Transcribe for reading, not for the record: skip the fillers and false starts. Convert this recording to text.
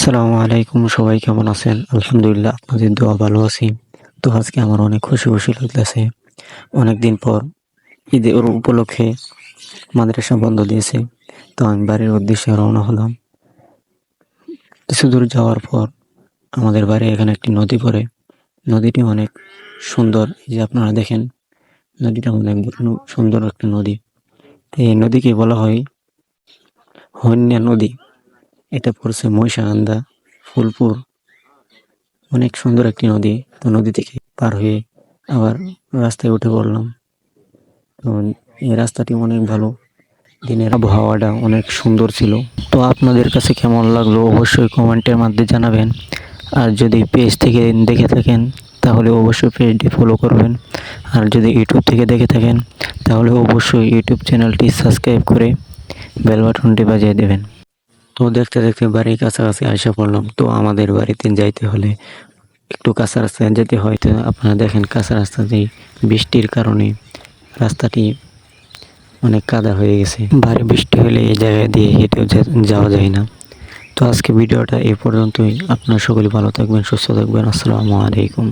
আসসালামু আলাইকুম, সবাই কেমন আছেন? আলহামদুলিল্লাহ, আপনাদের দোয়া ভালো আছি। তো আজকে আমার অনেক খুশি লাগতেছে। অনেকদিন পর ঈদের উপলক্ষে মাদ্রাসা বন্ধ দিয়েছে। তো আমি বাড়ির উদ্দেশ্যে রওনা হলাম। কিছু দূর যাওয়ার পর আমাদের বাড়ির এখানে একটি নদী পড়ে। নদীটি অনেক সুন্দর। এই যে আপনারা দেখেন, নদীটা অনেক সুন্দর একটা নদী। এই নদীকে বলা হয় হন্যা নদী। এটা পড়ছে মহিষাগান্ধা, ফুলপুর। অনেক সুন্দর একটি নদী। তো নদী থেকে পার হয়ে আবার রাস্তায় উঠে পড়লাম। তো এই রাস্তাটি অনেক ভালো। দিনের আবহাওয়াটা অনেক সুন্দর ছিল। তো আপনাদের কাছে কেমন লাগলো অবশ্যই কমেন্টের মাধ্যমে জানাবেন। আর যদি পেজ থেকে দেখে থাকেন তাহলে অবশ্যই পেজটি ফলো করবেন। আর যদি ইউটিউব থেকে দেখে থাকেন তাহলে অবশ্যই ইউটিউব চ্যানেলটি সাবস্ক্রাইব করে বেল বাটনটি বাজিয়ে দেবেন। তো দেখতে দেখতে বাড়ির কাছাকাছি আইসা পড়লাম। তো আমাদের বাড়িতে যাইতে হলে একটু কাঁচা রাস্তায় যেতে হয়। তো আপনারা দেখেন, কাঁচা রাস্তাতেই বৃষ্টির কারণে রাস্তাটি অনেক কাদা হয়ে গেছে। ভারী বৃষ্টি হলে এই জায়গা দিয়ে হেঁটেও যাওয়া যায় না। তো আজকে ভিডিওটা এই পর্যন্তই। আপনারা সকলে ভালো থাকবেন, সুস্থ থাকবেন। আসসালামু আলাইকুম।